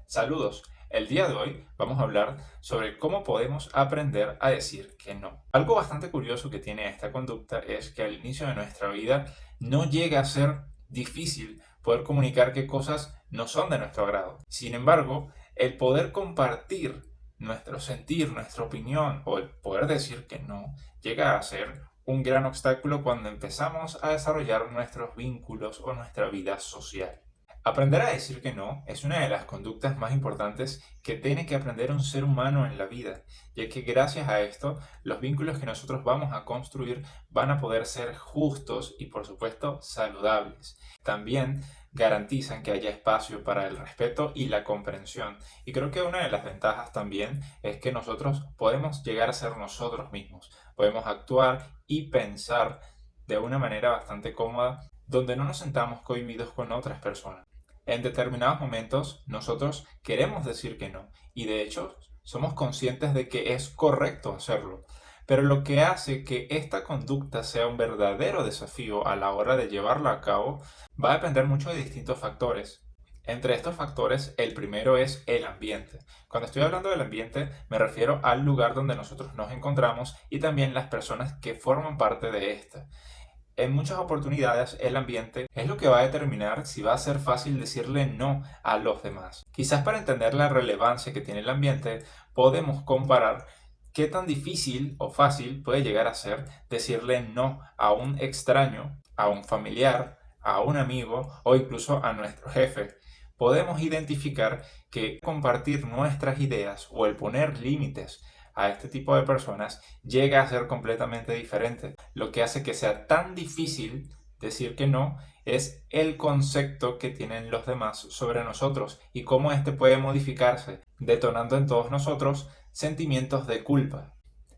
Saludos. El día de hoy vamos a hablar sobre cómo podemos aprender a decir que no. Algo bastante curioso que tiene esta conducta es que al inicio de nuestra vida no llega a ser difícil poder comunicar qué cosas no son de nuestro agrado. Sin embargo, el poder compartir nuestro sentir, nuestra opinión o el poder decir que no llega a ser un gran obstáculo cuando empezamos a desarrollar nuestros vínculos o nuestra vida social. Aprender a decir que no es una de las conductas más importantes que tiene que aprender un ser humano en la vida, ya que gracias a esto los vínculos que nosotros vamos a construir van a poder ser justos y por supuesto saludables. También garantizan que haya espacio para el respeto y la comprensión. Y creo que una de las ventajas también es que nosotros podemos llegar a ser nosotros mismos, podemos actuar y pensar de una manera bastante cómoda donde no nos sentamos cohibidos con otras personas. En determinados momentos nosotros queremos decir que no y de hecho somos conscientes de que es correcto hacerlo. Pero lo que hace que esta conducta sea un verdadero desafío a la hora de llevarla a cabo va a depender mucho de distintos factores. Entre estos factores, el primero es el ambiente. Cuando estoy hablando del ambiente, me refiero al lugar donde nosotros nos encontramos y también las personas que forman parte de ésta. En muchas oportunidades el ambiente es lo que va a determinar si va a ser fácil decirle no a los demás. Quizás para entender la relevancia que tiene el ambiente, podemos comparar qué tan difícil o fácil puede llegar a ser decirle no a un extraño, a un familiar, a un amigo o incluso a nuestro jefe. Podemos identificar que compartir nuestras ideas o el poner límites a este tipo de personas llega a ser completamente diferente. Lo que hace que sea tan difícil decir que no es el concepto que tienen los demás sobre nosotros y cómo este puede modificarse, detonando en todos nosotros sentimientos de culpa.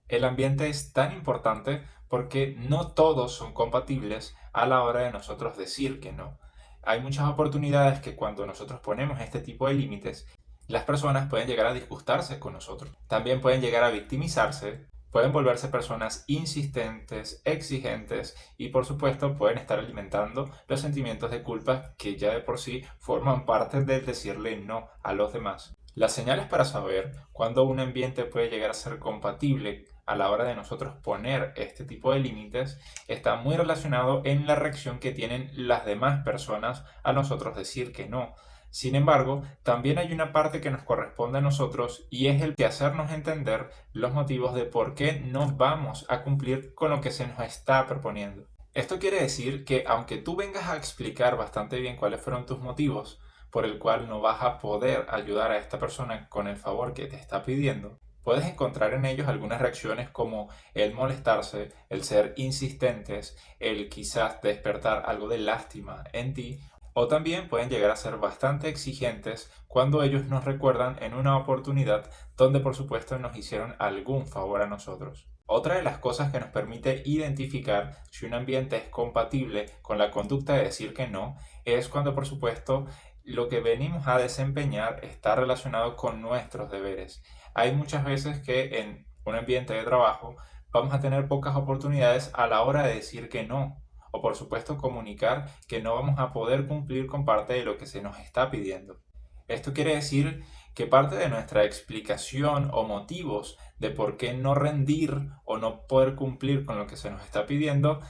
El ambiente es tan importante porque no todos son compatibles a la hora de nosotros decir que no. Hay muchas oportunidades que cuando nosotros ponemos este tipo de límites, las personas pueden llegar a disgustarse con nosotros. También pueden llegar a victimizarse, pueden volverse personas insistentes, exigentes y por supuesto pueden estar alimentando los sentimientos de culpa que ya de por sí forman parte del decirle no a los demás. Las señales para saber cuándo un ambiente puede llegar a ser compatible a la hora de nosotros poner este tipo de límites está muy relacionado en la reacción que tienen las demás personas a nosotros decir que no. Sin embargo, también hay una parte que nos corresponde a nosotros y es el de hacernos entender los motivos de por qué no vamos a cumplir con lo que se nos está proponiendo. Esto quiere decir que aunque tú vengas a explicar bastante bien cuáles fueron tus motivos por el cual no vas a poder ayudar a esta persona con el favor que te está pidiendo, puedes encontrar en ellos algunas reacciones como el molestarse, el ser insistentes, el quizás despertar algo de lástima en ti o también pueden llegar a ser bastante exigentes cuando ellos nos recuerdan en una oportunidad donde por supuesto nos hicieron algún favor a nosotros. Otra de las cosas que nos permite identificar si un ambiente es compatible con la conducta de decir que no es cuando por supuesto lo que venimos a desempeñar está relacionado con nuestros deberes. Hay muchas veces que en un ambiente de trabajo vamos a tener pocas oportunidades a la hora de decir que no o por supuesto comunicar que no vamos a poder cumplir con parte de lo que se nos está pidiendo. Esto quiere decir que parte de nuestra explicación o motivos de por qué no rendir o no poder cumplir con lo que se nos está pidiendo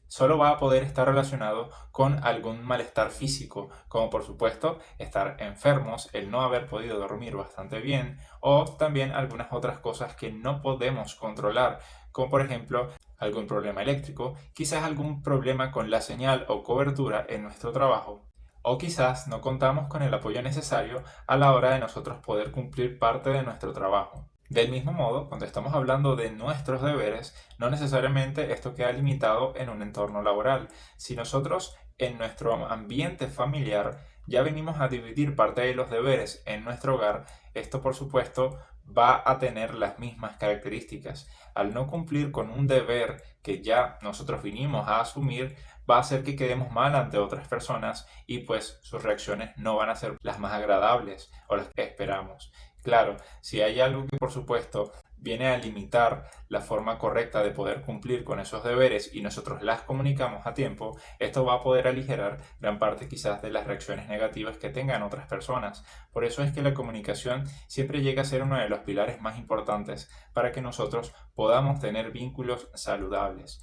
solo va a poder estar relacionado con algún malestar físico, como por supuesto estar enfermos, el no haber podido dormir bastante bien o también algunas otras cosas que no podemos controlar, como por ejemplo algún problema eléctrico, quizás algún problema con la señal o cobertura en nuestro trabajo, o quizás no contamos con el apoyo necesario a la hora de nosotros poder cumplir parte de nuestro trabajo. Del mismo modo, cuando estamos hablando de nuestros deberes, no necesariamente esto queda limitado en un entorno laboral. Si nosotros en nuestro ambiente familiar ya venimos a dividir parte de los deberes en nuestro hogar, esto por supuesto va a tener las mismas características. Al no cumplir con un deber que ya nosotros vinimos a asumir, va a hacer que quedemos mal ante otras personas y pues sus reacciones no van a ser las más agradables o las que esperamos. Claro, si hay algo que por supuesto viene a limitar la forma correcta de poder cumplir con esos deberes y nosotros las comunicamos a tiempo, esto va a poder aligerar gran parte quizás de las reacciones negativas que tengan otras personas. Por eso es que la comunicación siempre llega a ser uno de los pilares más importantes para que nosotros podamos tener vínculos saludables.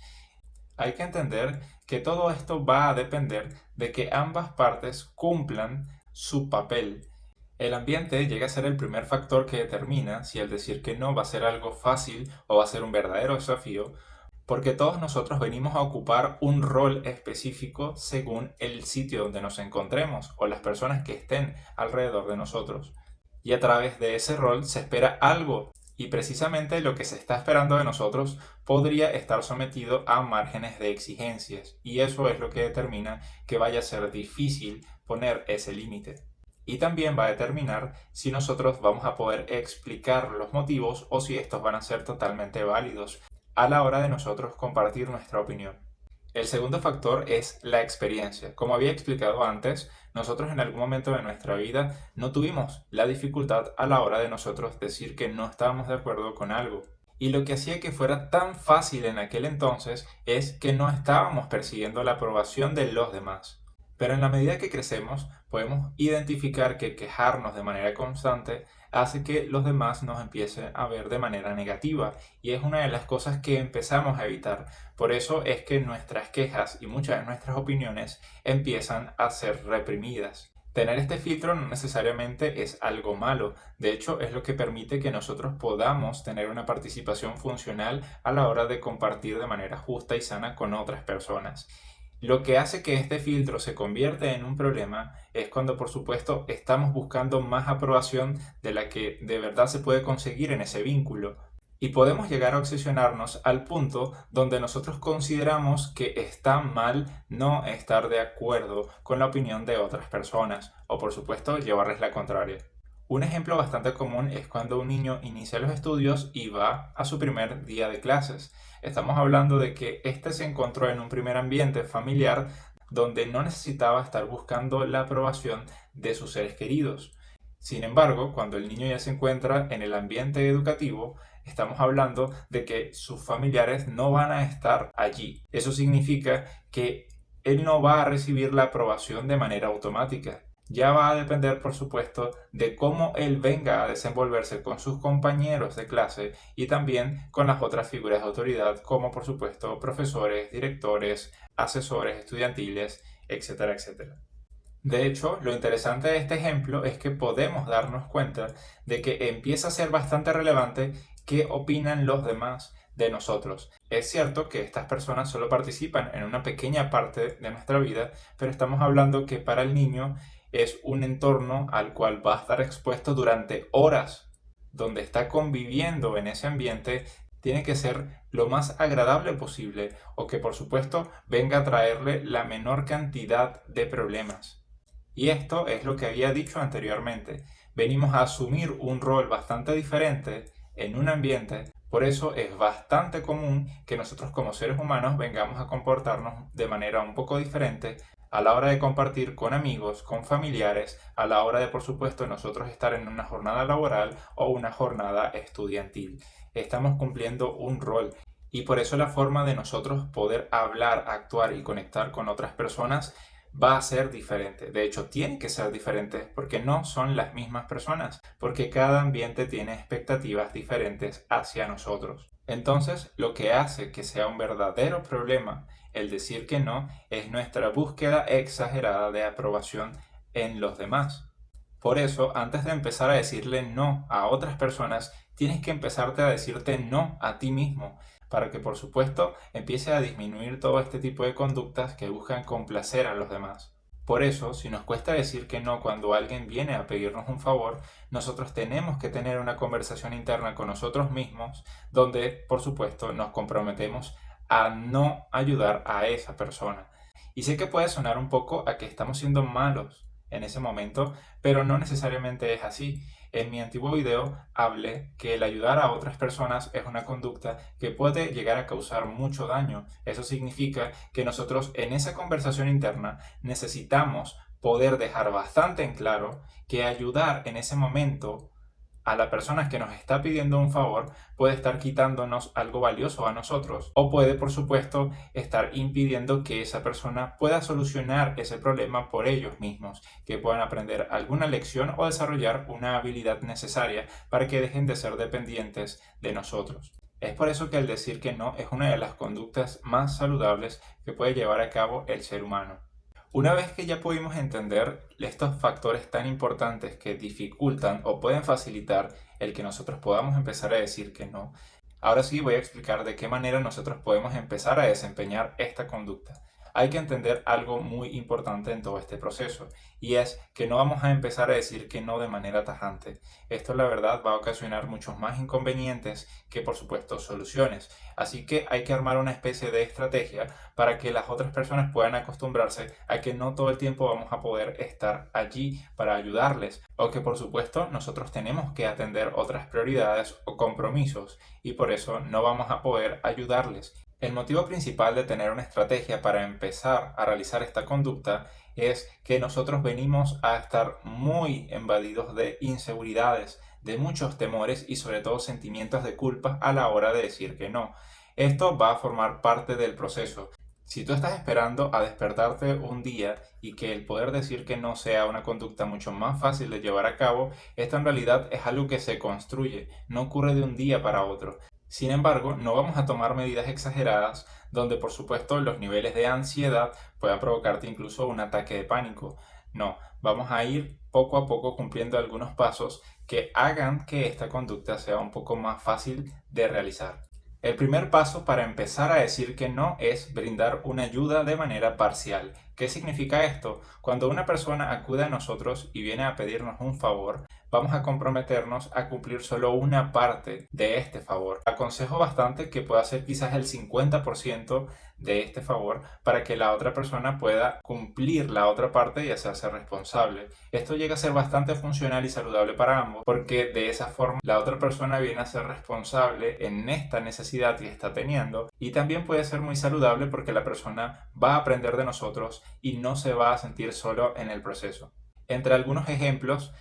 Hay que entender que todo esto va a depender de que ambas partes cumplan su papel. El ambiente llega a ser el primer factor que determina si el decir que no va a ser algo fácil o va a ser un verdadero desafío, porque todos nosotros venimos a ocupar un rol específico según el sitio donde nos encontremos o las personas que estén alrededor de nosotros. Y a través de ese rol se espera algo, y precisamente lo que se está esperando de nosotros podría estar sometido a márgenes de exigencias, y eso es lo que determina que vaya a ser difícil poner ese límite. Y también va a determinar si nosotros vamos a poder explicar los motivos o si estos van a ser totalmente válidos a la hora de nosotros compartir nuestra opinión. El segundo factor es la experiencia. Como había explicado antes, nosotros en algún momento de nuestra vida no tuvimos la dificultad a la hora de nosotros decir que no estábamos de acuerdo con algo. Y lo que hacía que fuera tan fácil en aquel entonces es que no estábamos persiguiendo la aprobación de los demás. Pero en la medida que crecemos, podemos identificar que quejarnos de manera constante hace que los demás nos empiecen a ver de manera negativa, y es una de las cosas que empezamos a evitar. Por eso es que nuestras quejas y muchas de nuestras opiniones empiezan a ser reprimidas. Tener este filtro no necesariamente es algo malo, de hecho es lo que permite que nosotros podamos tener una participación funcional a la hora de compartir de manera justa y sana con otras personas. Lo que hace que este filtro se convierta en un problema es cuando, por supuesto, estamos buscando más aprobación de la que de verdad se puede conseguir en ese vínculo. Y podemos llegar a obsesionarnos al punto donde nosotros consideramos que está mal no estar de acuerdo con la opinión de otras personas, o por supuesto llevarles la contraria. Un ejemplo bastante común es cuando un niño inicia los estudios y va a su primer día de clases. Estamos hablando de que éste se encontró en un primer ambiente familiar donde no necesitaba estar buscando la aprobación de sus seres queridos. Sin embargo, cuando el niño ya se encuentra en el ambiente educativo, estamos hablando de que sus familiares no van a estar allí. Eso significa que él no va a recibir la aprobación de manera automática. Ya va a depender, por supuesto, de cómo él venga a desenvolverse con sus compañeros de clase y también con las otras figuras de autoridad, como por supuesto profesores, directores, asesores estudiantiles, etcétera, etcétera. De hecho, lo interesante de este ejemplo es que podemos darnos cuenta de que empieza a ser bastante relevante qué opinan los demás de nosotros. Es cierto que estas personas solo participan en una pequeña parte de nuestra vida, pero estamos hablando que para el niño es un entorno al cual va a estar expuesto durante horas, donde está conviviendo en ese ambiente. Tiene que ser lo más agradable posible o que por supuesto venga a traerle la menor cantidad de problemas. Y esto es lo que había dicho anteriormente. Venimos a asumir un rol bastante diferente en un ambiente, por eso es bastante común que nosotros como seres humanos vengamos a comportarnos de manera un poco diferente a la hora de compartir con amigos, con familiares, a la hora de, por supuesto, nosotros estar en una jornada laboral o una jornada estudiantil. Estamos cumpliendo un rol, y por eso la forma de nosotros poder hablar, actuar y conectar con otras personas va a ser diferente. De hecho, tiene que ser diferente porque no son las mismas personas, porque cada ambiente tiene expectativas diferentes hacia nosotros. Entonces, lo que hace que sea un verdadero problema el decir que no es nuestra búsqueda exagerada de aprobación en los demás. Por eso, antes de empezar a decirle no a otras personas, tienes que empezarte a decirte no a ti mismo, para que por supuesto empiece a disminuir todo este tipo de conductas que buscan complacer a los demás. Por eso, si nos cuesta decir que no cuando alguien viene a pedirnos un favor, nosotros tenemos que tener una conversación interna con nosotros mismos, donde por supuesto nos comprometemos a no ayudar a esa persona. Y sé que puede sonar un poco a que estamos siendo malos en ese momento, pero no necesariamente es así. En mi antiguo video hablé que el ayudar a otras personas es una conducta que puede llegar a causar mucho daño. Eso significa que nosotros en esa conversación interna necesitamos poder dejar bastante en claro que ayudar en ese momento a la persona que nos está pidiendo un favor puede estar quitándonos algo valioso a nosotros o puede, por supuesto, estar impidiendo que esa persona pueda solucionar ese problema por ellos mismos, que puedan aprender alguna lección o desarrollar una habilidad necesaria para que dejen de ser dependientes de nosotros. Es por eso que el decir que no es una de las conductas más saludables que puede llevar a cabo el ser humano. Una vez que ya pudimos entender estos factores tan importantes que dificultan o pueden facilitar el que nosotros podamos empezar a decir que no, ahora sí voy a explicar de qué manera nosotros podemos empezar a desempeñar esta conducta. Hay que entender algo muy importante en todo este proceso y es que no vamos a empezar a decir que no de manera tajante. Esto la verdad va a ocasionar muchos más inconvenientes que por supuesto soluciones. Así que hay que armar una especie de estrategia para que las otras personas puedan acostumbrarse a que no todo el tiempo vamos a poder estar allí para ayudarles o que por supuesto nosotros tenemos que atender otras prioridades o compromisos y por eso no vamos a poder ayudarles. El motivo principal de tener una estrategia para empezar a realizar esta conducta es que nosotros venimos a estar muy invadidos de inseguridades, de muchos temores y sobre todo sentimientos de culpa a la hora de decir que no. Esto va a formar parte del proceso. Si tú estás esperando a despertarte un día y que el poder decir que no sea una conducta mucho más fácil de llevar a cabo, esto en realidad es algo que se construye, no ocurre de un día para otro. Sin embargo, no vamos a tomar medidas exageradas donde por supuesto los niveles de ansiedad puedan provocarte incluso un ataque de pánico. No, vamos a ir poco a poco cumpliendo algunos pasos que hagan que esta conducta sea un poco más fácil de realizar. El primer paso para empezar a decir que no es brindar una ayuda de manera parcial. ¿Qué significa esto? Cuando una persona acude a nosotros y viene a pedirnos un favor, vamos a comprometernos a cumplir solo una parte de este favor. Aconsejo bastante que pueda ser quizás el 50% de este favor para que la otra persona pueda cumplir la otra parte y hacerse responsable. Esto llega a ser bastante funcional y saludable para ambos porque de esa forma la otra persona viene a ser responsable en esta necesidad que está teniendo y también puede ser muy saludable porque la persona va a aprender de nosotros y no se va a sentir solo en el proceso. Entre algunos ejemplos,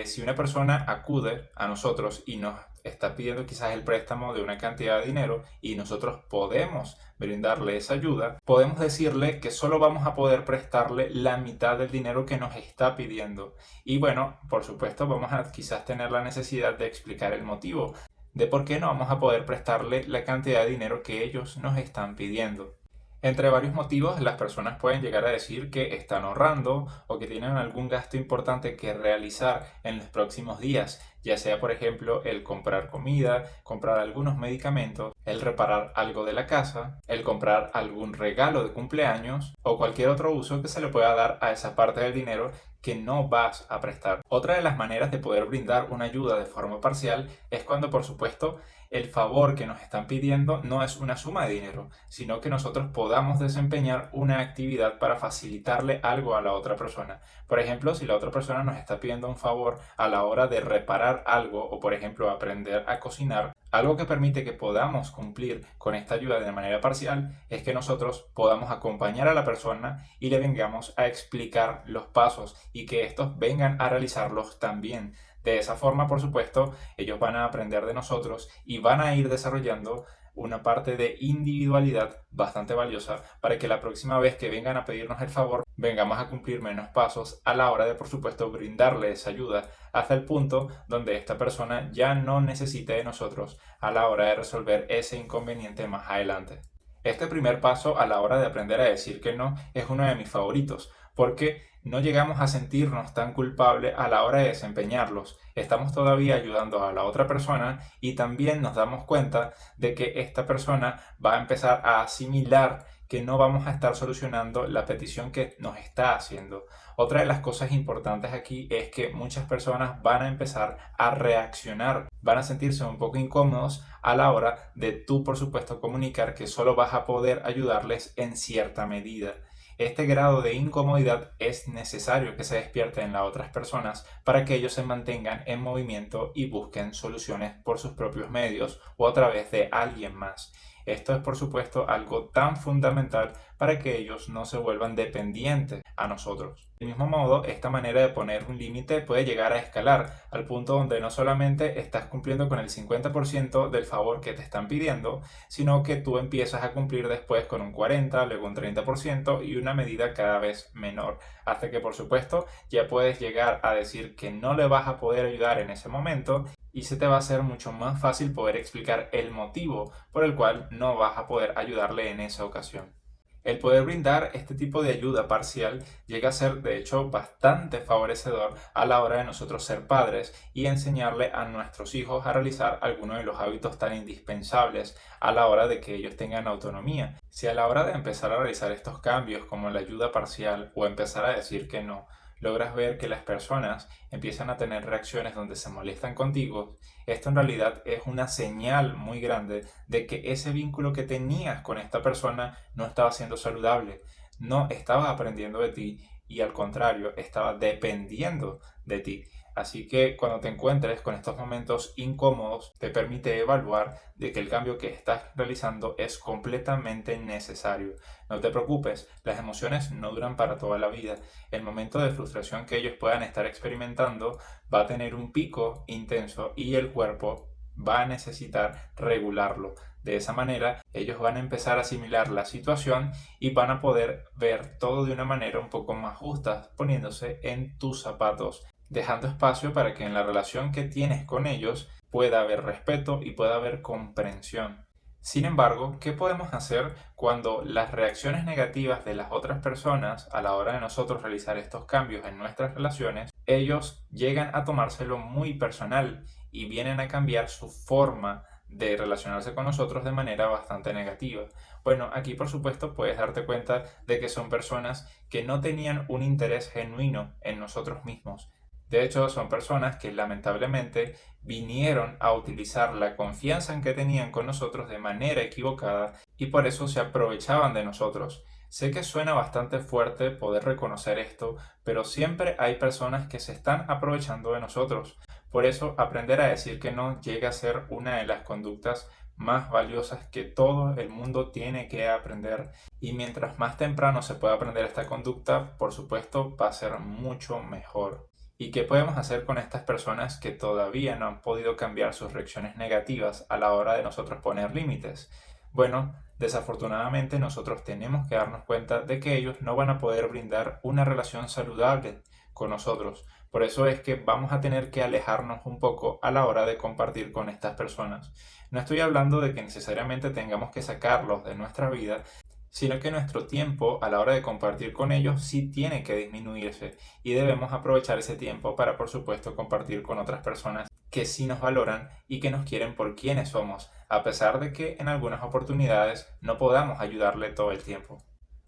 si una persona acude a nosotros y nos está pidiendo quizás el préstamo de una cantidad de dinero y nosotros podemos brindarle esa ayuda, podemos decirle que solo vamos a poder prestarle la mitad del dinero que nos está pidiendo. Y bueno, por supuesto, vamos a quizás tener la necesidad de explicar el motivo de por qué no vamos a poder prestarle la cantidad de dinero que ellos nos están pidiendo. Entre varios motivos, las personas pueden llegar a decir que están ahorrando o que tienen algún gasto importante que realizar en los próximos días, ya sea por ejemplo el comprar comida, comprar algunos medicamentos, el reparar algo de la casa, el comprar algún regalo de cumpleaños o cualquier otro uso que se le pueda dar a esa parte del dinero que no vas a prestar. Otra de las maneras de poder brindar una ayuda de forma parcial es cuando, por supuesto, el favor que nos están pidiendo no es una suma de dinero, sino que nosotros podamos desempeñar una actividad para facilitarle algo a la otra persona. Por ejemplo, si la otra persona nos está pidiendo un favor a la hora de reparar algo o, por ejemplo, aprender a cocinar, algo que permite que podamos cumplir con esta ayuda de manera parcial es que nosotros podamos acompañar a la persona y le vengamos a explicar los pasos y que estos vengan a realizarlos también. De esa forma, por supuesto, ellos van a aprender de nosotros y van a ir desarrollando una parte de individualidad bastante valiosa para que la próxima vez que vengan a pedirnos el favor, vengamos a cumplir menos pasos a la hora de, por supuesto, brindarle esa ayuda hasta el punto donde esta persona ya no necesite de nosotros a la hora de resolver ese inconveniente más adelante. Este primer paso a la hora de aprender a decir que no es uno de mis favoritos, porque no llegamos a sentirnos tan culpables a la hora de desempeñarlos. Estamos todavía ayudando a la otra persona y también nos damos cuenta de que esta persona va a empezar a asimilar que no vamos a estar solucionando la petición que nos está haciendo. Otra de las cosas importantes aquí es que muchas personas van a empezar a reaccionar, van a sentirse un poco incómodos a la hora de tú, por supuesto, comunicar que solo vas a poder ayudarles en cierta medida. Este grado de incomodidad es necesario que se despierte en las otras personas para que ellos se mantengan en movimiento y busquen soluciones por sus propios medios o a través de alguien más. Esto es, por supuesto, algo tan fundamental para que ellos no se vuelvan dependientes a nosotros. Del mismo modo, esta manera de poner un límite puede llegar a escalar al punto donde no solamente estás cumpliendo con el 50% del favor que te están pidiendo, sino que tú empiezas a cumplir después con un 40%, luego un 30% y una medida cada vez menor, hasta que por supuesto ya puedes llegar a decir que no le vas a poder ayudar en ese momento y se te va a hacer mucho más fácil poder explicar el motivo por el cual no vas a poder ayudarle en esa ocasión. El poder brindar este tipo de ayuda parcial llega a ser de hecho bastante favorecedor a la hora de nosotros ser padres y enseñarle a nuestros hijos a realizar algunos de los hábitos tan indispensables a la hora de que ellos tengan autonomía. Si a la hora de empezar a realizar estos cambios como la ayuda parcial o empezar a decir que no, logras ver que las personas empiezan a tener reacciones donde se molestan contigo, esto en realidad es una señal muy grande de que ese vínculo que tenías con esta persona no estaba siendo saludable, no estaba aprendiendo de ti y al contrario, estaba dependiendo de ti. Así que cuando te encuentres con estos momentos incómodos, te permite evaluar de que el cambio que estás realizando es completamente necesario. No te preocupes, las emociones no duran para toda la vida. El momento de frustración que ellos puedan estar experimentando va a tener un pico intenso y el cuerpo va a necesitar regularlo. De esa manera, ellos van a empezar a asimilar la situación y van a poder ver todo de una manera un poco más justa, poniéndose en tus zapatos, dejando espacio para que en la relación que tienes con ellos pueda haber respeto y pueda haber comprensión. Sin embargo, ¿qué podemos hacer cuando las reacciones negativas de las otras personas a la hora de nosotros realizar estos cambios en nuestras relaciones, ellos llegan a tomárselo muy personal y vienen a cambiar su forma de relacionarse con nosotros de manera bastante negativa? Bueno, aquí por supuesto puedes darte cuenta de que son personas que no tenían un interés genuino en nosotros mismos. De hecho, son personas que lamentablemente vinieron a utilizar la confianza en que tenían con nosotros de manera equivocada y por eso se aprovechaban de nosotros. Sé que suena bastante fuerte poder reconocer esto, pero siempre hay personas que se están aprovechando de nosotros. Por eso, aprender a decir que no llega a ser una de las conductas más valiosas que todo el mundo tiene que aprender. Y mientras más temprano se pueda aprender esta conducta, por supuesto, va a ser mucho mejor. ¿Y qué podemos hacer con estas personas que todavía no han podido cambiar sus reacciones negativas a la hora de nosotros poner límites? Bueno, desafortunadamente nosotros tenemos que darnos cuenta de que ellos no van a poder brindar una relación saludable con nosotros. Por eso es que vamos a tener que alejarnos un poco a la hora de compartir con estas personas. No estoy hablando de que necesariamente tengamos que sacarlos de nuestra vida, sino que nuestro tiempo a la hora de compartir con ellos sí tiene que disminuirse y debemos aprovechar ese tiempo para, por supuesto, compartir con otras personas que sí nos valoran y que nos quieren por quienes somos, a pesar de que en algunas oportunidades no podamos ayudarle todo el tiempo.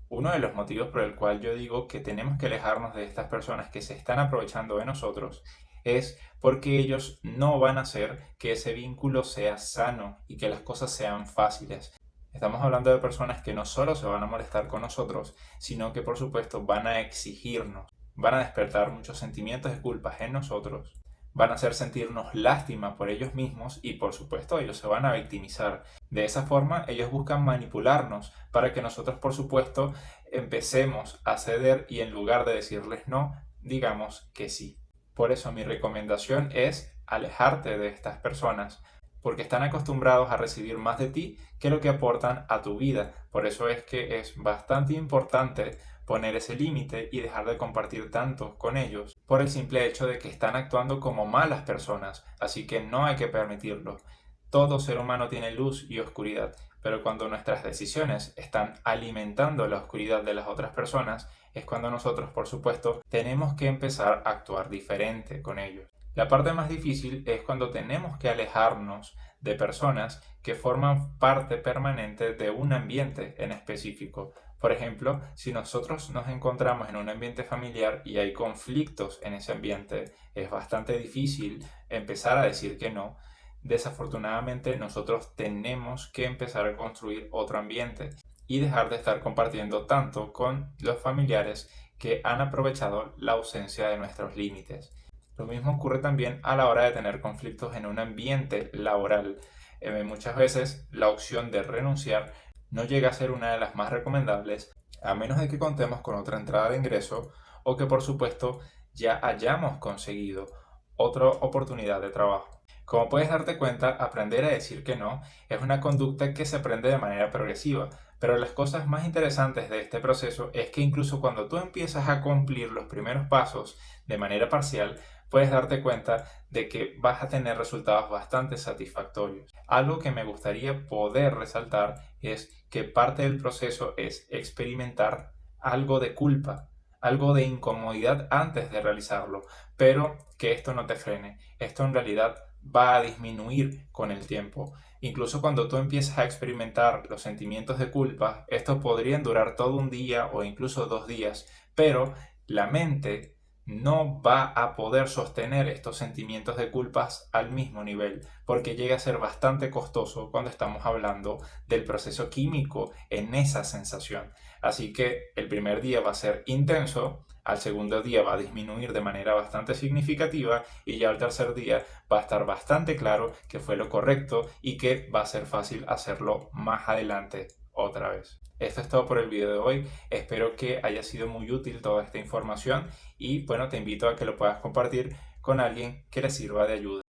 Uno de los motivos por el cual yo digo que tenemos que alejarnos de estas personas que se están aprovechando de nosotros es porque ellos no van a hacer que ese vínculo sea sano y que las cosas sean fáciles. Estamos hablando de personas que no solo se van a molestar con nosotros, sino que por supuesto van a exigirnos, van a despertar muchos sentimientos de culpa en nosotros, van a hacer sentirnos lástima por ellos mismos y por supuesto ellos se van a victimizar. De esa forma ellos buscan manipularnos para que nosotros por supuesto empecemos a ceder y en lugar de decirles no, digamos que sí. Por eso mi recomendación es alejarte de estas personas, porque están acostumbrados a recibir más de ti que lo que aportan a tu vida. Por eso es que es bastante importante poner ese límite y dejar de compartir tanto con ellos por el simple hecho de que están actuando como malas personas, así que no hay que permitirlo. Todo ser humano tiene luz y oscuridad, pero cuando nuestras decisiones están alimentando la oscuridad de las otras personas, es cuando nosotros, por supuesto, tenemos que empezar a actuar diferente con ellos. La parte más difícil es cuando tenemos que alejarnos de personas que forman parte permanente de un ambiente en específico. Por ejemplo, si nosotros nos encontramos en un ambiente familiar y hay conflictos en ese ambiente, es bastante difícil empezar a decir que no. Desafortunadamente, nosotros tenemos que empezar a construir otro ambiente y dejar de estar compartiendo tanto con los familiares que han aprovechado la ausencia de nuestros límites. Lo mismo ocurre también a la hora de tener conflictos en un ambiente laboral. muchas veces la opción de renunciar no llega a ser una de las más recomendables, a menos de que contemos con otra entrada de ingreso o que por supuesto ya hayamos conseguido otra oportunidad de trabajo. Como puedes darte cuenta, aprender a decir que no es una conducta que se aprende de manera progresiva, pero las cosas más interesantes de este proceso es que incluso cuando tú empiezas a cumplir los primeros pasos de manera parcial, puedes darte cuenta de que vas a tener resultados bastante satisfactorios. Algo que me gustaría poder resaltar es que parte del proceso es experimentar algo de culpa, algo de incomodidad antes de realizarlo, pero que esto no te frene. Esto en realidad va a disminuir con el tiempo. Incluso cuando tú empiezas a experimentar los sentimientos de culpa, estos podrían durar todo un día o incluso 2 días, pero la mente no va a poder sostener estos sentimientos de culpas al mismo nivel, porque llega a ser bastante costoso cuando estamos hablando del proceso químico en esa sensación. Así que el primer día va a ser intenso, al segundo día va a disminuir de manera bastante significativa y ya al tercer día va a estar bastante claro que fue lo correcto y que va a ser fácil hacerlo más adelante otra vez. Esto es todo por el video de hoy. Espero que haya sido muy útil toda esta información y bueno, te invito a que lo puedas compartir con alguien que le sirva de ayuda.